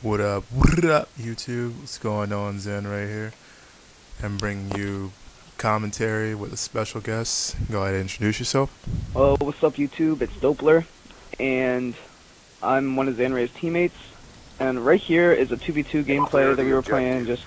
What up, YouTube? What's going on? Zen right here. I'm bringing you commentary with a special guest. Go ahead and introduce yourself. What's up YouTube? It's Doppler, and I'm one of Zanray's teammates. And right here is a 2v2 gameplay that we were playing, just,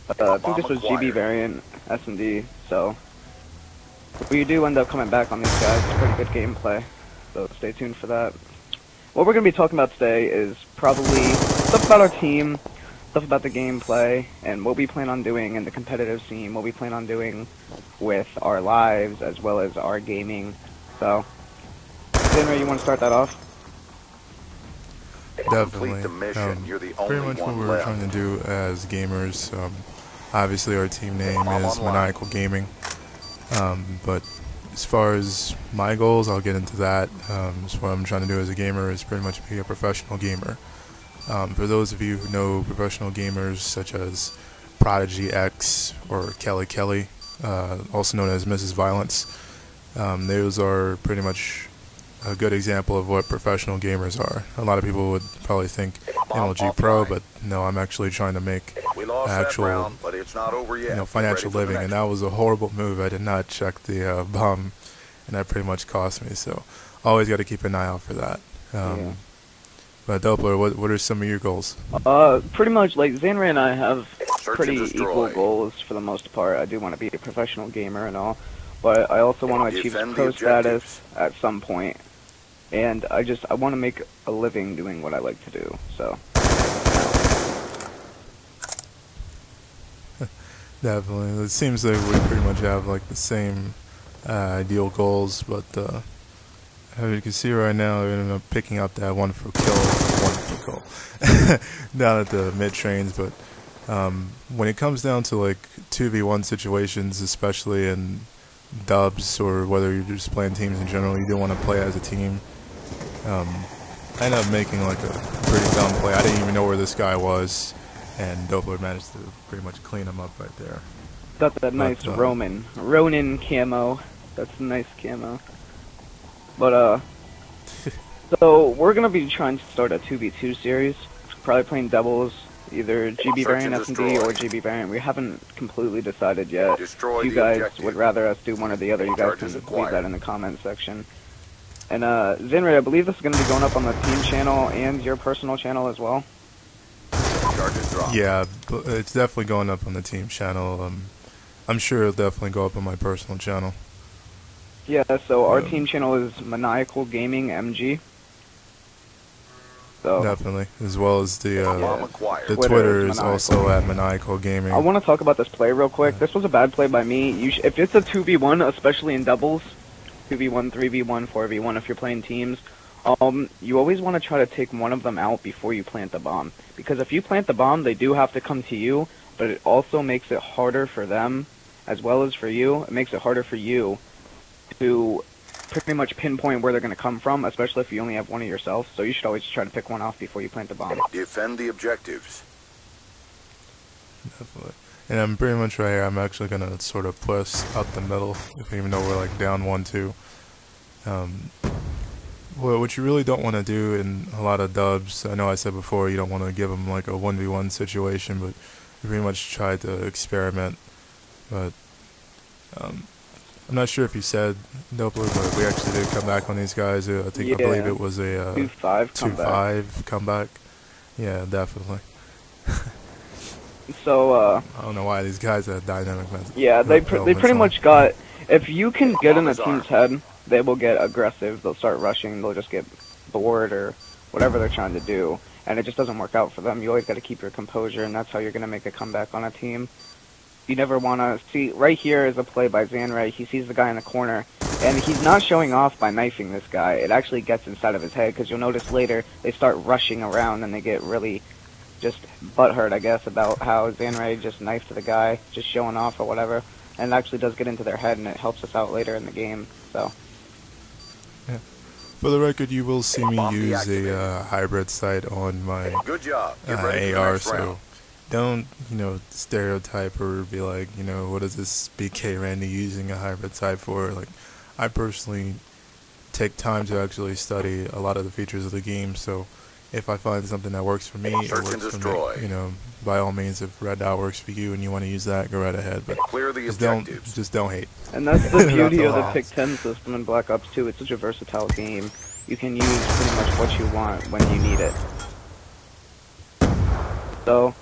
I think this was GB variant, S&D, so we do end up coming back on these guys. It's pretty good gameplay, so stay tuned for that. What we're going to be talking about today is probably stuff about our team, stuff about the gameplay, and what we plan on doing in the competitive scene, what we plan on doing with our lives, as well as our gaming. So, Zanray, you want to start that off? Definitely. You're the pretty only much what one we're left. trying to do as gamers. Obviously, our team name is Maniacal Gaming. But as far as my goals, I'll get into that. So what I'm trying to do as a gamer is pretty much be a professional gamer. For those of you who know professional gamers such as Prodigy X or Kelly Kelly, also known as Mrs. Violence, those are pretty much a good example of what professional gamers are. A lot of people would probably think MLG Pro, but no, I'm actually trying to make actual round, but it's not over yet. financial living, and that was a horrible move. I did not check the bomb, and that pretty much cost me, so always got to keep an eye out for that. Yeah. But Doppler, what are some of your goals? Pretty much, like, Zanray and I have Search pretty and destroy. equal goals for the most part. I do want to be a professional gamer and all, but I also want to achieve Defend pro the objectives. status at some point. And I want to make a living doing what I like to do, so. Definitely. It seems like we pretty much have like the same ideal goals, but as you can see right now, we ended up picking up that one for kill down at the mid trains. But when it comes down to like 2v1 situations, especially in dubs or whether you're just playing teams in general, you do want to play as a team. I ended up making like a pretty dumb play. I didn't even know where this guy was, and Doppler managed to pretty much clean him up right there. Got that nice Ronin camo. That's a nice camo. But, so we're gonna be trying to start a 2v2 series. Probably playing doubles, either GB variant S&D or GB variant. We haven't completely decided yet. Destroy If you the guys objective. would rather us do one or the other, you guys can Charges leave acquired. that in the comment section. And, Zinray, I believe this is gonna be going up on the team channel and your personal channel as well. Charges dropped. Yeah, it's definitely going up on the team channel. I'm sure it'll definitely go up on my personal channel. Yeah, so our team channel is Maniacal Gaming MG. So Definitely, as well as the Bomb acquired. the Twitter Twitter is is Maniacal also at Maniacal Gaming. I want to talk about this play real quick. This was a bad play by me. If it's a 2v1, especially in doubles, 2v1, 3v1, 4v1, if you're playing teams, you always want to try to take one of them out before you plant the bomb. Because if you plant the bomb, they do have to come to you, but it also makes it harder for them, as well as for you. It makes it harder for you to pretty much pinpoint where they're going to come from, especially if you only have one of yourself. So you should always try to pick one off before you plant the bomb. Defend the objectives. Definitely. And I'm pretty much right here. I'm actually gonna sort of push up the middle, even though we're like down 1-2. Well, what you really don't want to do in a lot of dubs, I know I said before, you don't want to give them like a 1v1 situation, but you pretty much try to experiment. But I'm not sure if you said Doppler, but we actually did come back on these guys. I believe it was a 2-5 comeback. 2-5 comeback. Yeah, definitely. So, I don't know why these guys had dynamic method. yeah, they pretty much got, if you can get in a team's head, they will get aggressive, they'll start rushing, they'll just get bored or whatever they're trying to do, and it just doesn't work out for them. You always got to keep your composure, and that's how you're going to make a comeback on a team. You never want to see, right here is a play by Zanray. He sees the guy in the corner, and he's not showing off by knifing this guy. It actually gets inside of his head, because you'll notice later they start rushing around, and they get really just butthurt, I guess, about how Zanray just knifed the guy, just showing off or whatever. And it actually does get into their head, and it helps us out later in the game. So, yeah. For the record, you will see me Bomb use deactivated. a hybrid sight on my Good job. Get ready for the AR, next so round. don't, stereotype or be like, what is this BK Randy using a hybrid sight for? Like, I personally take time to actually study a lot of the features of the game, so if I find something that works for me, it Search and works for destroy. me. You know, by all means, if red dot works for you and you want to use that, go right ahead. But Clear the objectives. just don't hate. And that's the beauty of the all. Pick 10 system in Black Ops 2. It's such a versatile game. You can use pretty much what you want when you need it. So,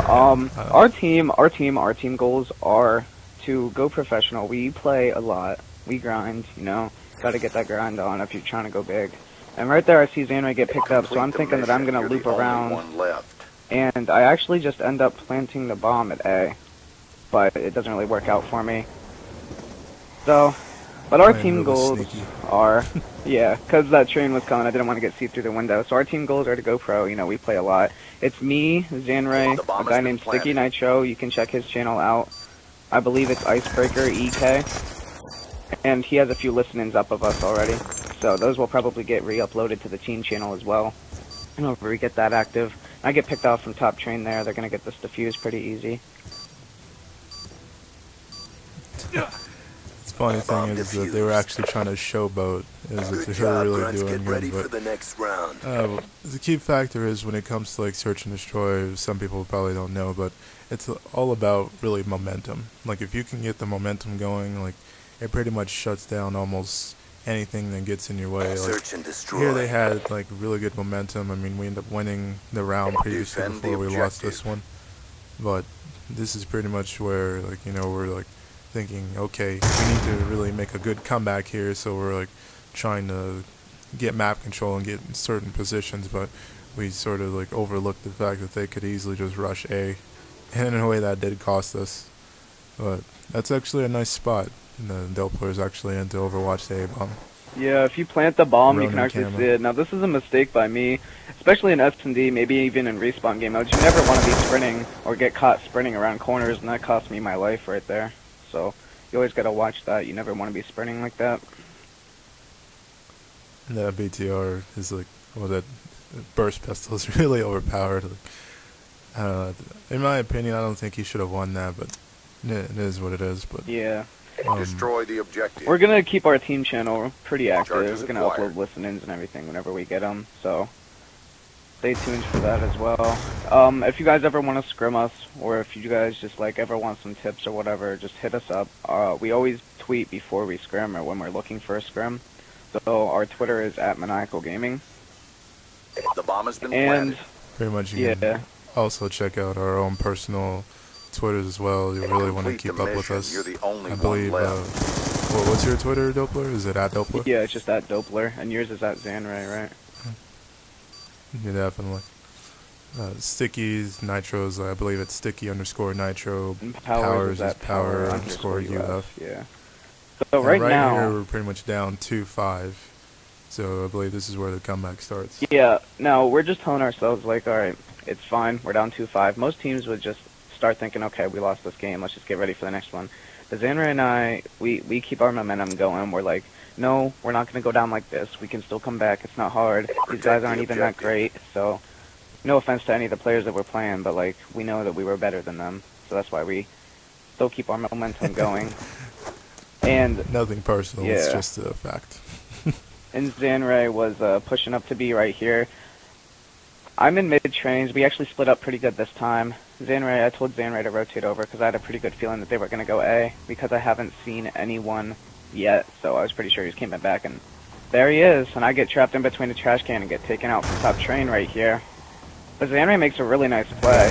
our team goals are to go professional. We play a lot. We grind, you know. Gotta get that grind on if you're trying to go big. And right there I see Xanray get picked up, so I'm thinking that I'm gonna loop around. And I actually just end up planting the bomb at A. But it doesn't really work out for me. So, but our team goals are, yeah, because that train was coming, I didn't want to get see through the window. So our team goals are to go pro, you know, we play a lot. It's me, Xanray, a guy named Sticky Nitro, you can check his channel out. I believe it's Icebreaker EK. And he has a few listen-ins up of us already. So those will probably get re-uploaded to the team channel as well. Whenever we get that active. I get picked off from top train there, they're going to get this defused pretty easy. Funny thing is that they were actually trying to showboat, is what they were really doing good. But the key factor is when it comes to like search and destroy, some people probably don't know, but it's all about really momentum. Like if you can get the momentum going, like it pretty much shuts down almost anything that gets in your way. Like here they had like really good momentum. I mean, we ended up winning the round previously before we lost this one, but this is pretty much where like, you know, we're like thinking, okay, we need to really make a good comeback here, so we're like trying to get map control and get in certain positions, but we sort of like overlooked the fact that they could easily just rush A, and in a way that did cost us. But that's actually a nice spot. The Doppler is actually into Overwatch the A-bomb. Yeah, if you plant the bomb, you Ronin can actually camera. see it. Now this is a mistake by me, especially in S&D, maybe even in respawn game modes. You never want to be sprinting or get caught sprinting around corners, and that cost me my life right there. So you always gotta watch that. You never want to be sprinting like that. And that BTR is like, well, that burst pistol is really overpowered. Like, I don't know. In my opinion, I don't think he should have won that, but it is what it is. But yeah. Destroy the objective. We're gonna keep our team channel pretty active. Charges We're gonna acquired. upload listen-ins and everything whenever we get them. So stay tuned for that as well. If you guys ever want to scrim us, or if you guys just like ever want some tips or whatever, just hit us up. We always tweet before we scrim or when we're looking for a scrim. So our Twitter is @Maniacal Gaming. The bomb has been And planted. pretty much you can also check out our own personal Twitters as well. You really want to Complete keep the up with mission. us. You're the only I one believe. left. What's your Twitter, Doppler? Is it @Doppler? Yeah, it's just @Doppler, and yours is @Xanray, right? Yeah, definitely. Stickies, Nitros, I believe it's Sticky_Nitro. And Powers is Power Power_UF. Yeah. So And right now, here we're pretty much down 2-5. So I believe this is where the comeback starts. yeah. Now we're just telling ourselves like, all right, it's fine. We're down 2-5. Most teams would just start thinking, okay, we lost this game. Let's just get ready for the next one. But Xanray and I, we keep our momentum going. We're like, no, we're not going to go down like this. We can still come back. It's not hard. These guys aren't even that great. So, no offense to any of the players that we're playing, but like, we know that we were better than them. So that's why we still keep our momentum going. And nothing personal, it's just a fact. and Xanray was pushing up to B right here. I'm in mid-trains. We actually split up pretty good this time. I told Xanray to rotate over because I had a pretty good feeling that they were going to go A because I haven't seen anyone yet, so I was pretty sure he was coming back, and there he is, and I get trapped in between the trash can and get taken out from top train right here. But Xanray makes a really nice play.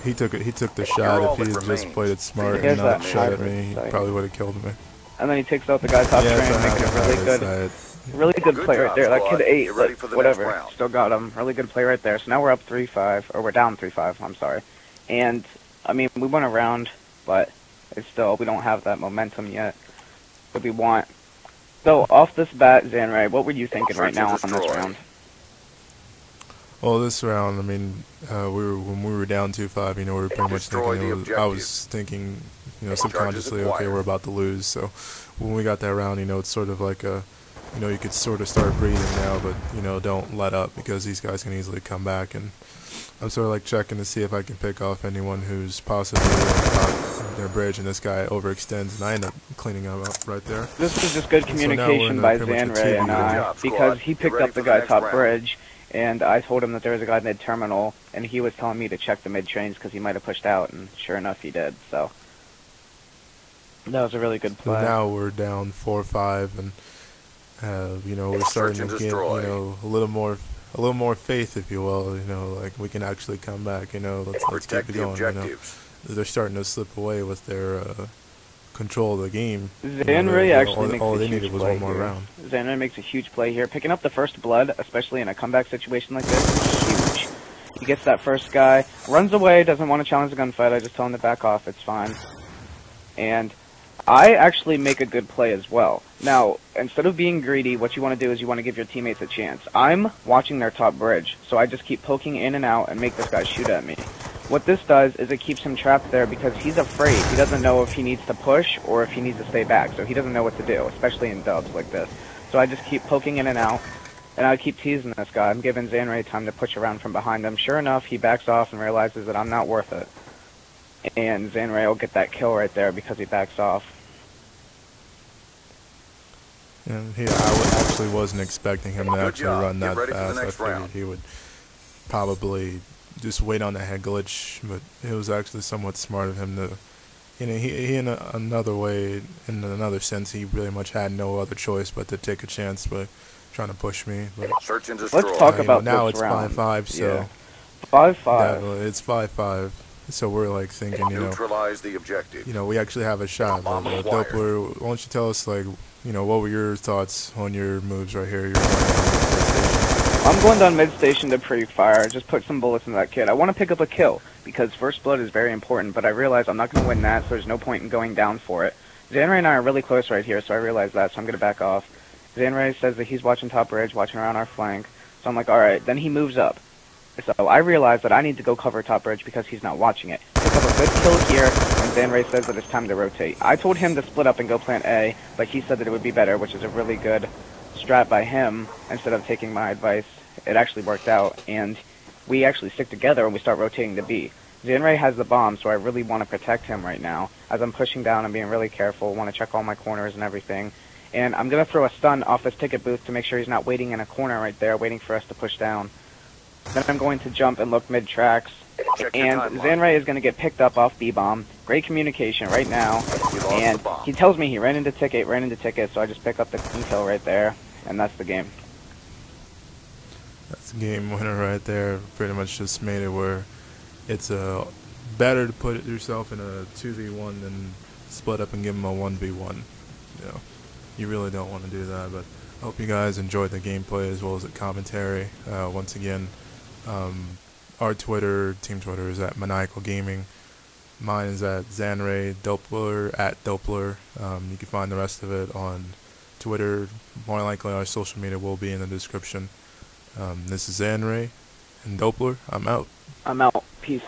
He took the shot. If he had just played it smart and not shot at me, he probably would have killed me. And then he takes out the guy top train, making a really good play right there. That kid ate, but whatever, still got him. Really good play right there. So now we're up 3-5, or we're down 3-5, I'm sorry. And, I mean, we went around, but it's still, we don't have that momentum yet that we want. So, off this bat, Xanray, what were you thinking right now on this round? Well, this round, I mean, when we were down 2-5, you know, we were pretty much thinking, I was thinking, you know, subconsciously, okay, we're about to lose. So when we got that round, you know, it's sort of like a, you know, you could sort of start breathing now, but, you know, don't let up because these guys can easily come back. And I'm sort of like checking to see if I can pick off anyone who's possibly on their bridge, and this guy overextends, and I end up cleaning him up right there. This was just good communication by Xanray and I, because he picked up the guy top bridge, and I told him that there was a guy mid-terminal, and he was telling me to check the mid-trains because he might have pushed out, and sure enough, he did. So that was a really good play. So now we're down 4-5, and you know, we're starting to get, you know, a little more faith, if you will. You know, like we can actually come back. You know, let's keep it going. You know, they're starting to slip away with their control of the game. Zanray actually makes all a they huge needed was play one more here. round. Zanray makes a huge play here. Picking up the first blood, especially in a comeback situation like this, is huge. He gets that first guy, runs away, doesn't want to challenge the gunfight. I just tell him to back off. It's fine. And I actually make a good play as well. Now, instead of being greedy, what you want to do is you want to give your teammates a chance. I'm watching their top bridge, so I just keep poking in and out and make this guy shoot at me. What this does is it keeps him trapped there because he's afraid. He doesn't know if he needs to push or if he needs to stay back, so he doesn't know what to do, especially in dubs like this. So I just keep poking in and out, and I keep teasing this guy. I'm giving Zanray time to push around from behind him. Sure enough, he backs off and realizes that I'm not worth it. And Zanray will get that kill right there because he backs off. And I actually wasn't expecting him to actually run that fast. I figured he would probably just wait on the head glitch, but it was actually somewhat smart of him to, you know, he in another way, in another sense, he really much had no other choice but to take a chance by trying to push me. But search and destroy. Let's talk about now this it's round. 5-5, so yeah. 5-5. It's 5-5. So we're like thinking, you know, neutralize the objective. You know, we actually have a shot. Doppler, why don't you tell us, like, you know, what were your thoughts on your moves right here? I'm going down mid station to pre-fire. Just put some bullets in that kid. I want to pick up a kill because first blood is very important, but I realize I'm not going to win that, so there's no point in going down for it. Zanray and I are really close right here, so I realize that, so I'm going to back off. Zanray says that he's watching top bridge, watching around our flank, so I'm like, alright. Then he moves up. So I realize that I need to go cover top bridge because he's not watching it. Pick up a good kill here, and Zanray says that it's time to rotate. I told him to split up and go plant A, but he said that it would be better, which is a really good strat by him. Instead of taking my advice, it actually worked out, and we actually stick together and we start rotating to B. Zanray has the bomb, so I really want to protect him right now. As I'm pushing down, I'm being really careful, want to check all my corners and everything. And I'm going to throw a stun off this ticket booth to make sure he's not waiting in a corner right there, waiting for us to push down. Then I'm going to jump and look mid-tracks, and Zanray is going to get picked up off B-bomb. Great communication right now, and he tells me he ran into ticket, so I just pick up the clean kill right there, and that's the game. That's the game winner right there. Pretty much just made it where it's better to put yourself in a 2v1 than split up and give him a 1v1. You know, you really don't want to do that, but I hope you guys enjoyed the gameplay as well as the commentary. Once again, our team Twitter is at Maniacal Gaming. Mine is at Zanray, Doppler, at Doppler. You can find the rest of it on Twitter. More likely our social media will be in the description. This is Zanray and Doppler. I'm out. I'm out. Peace.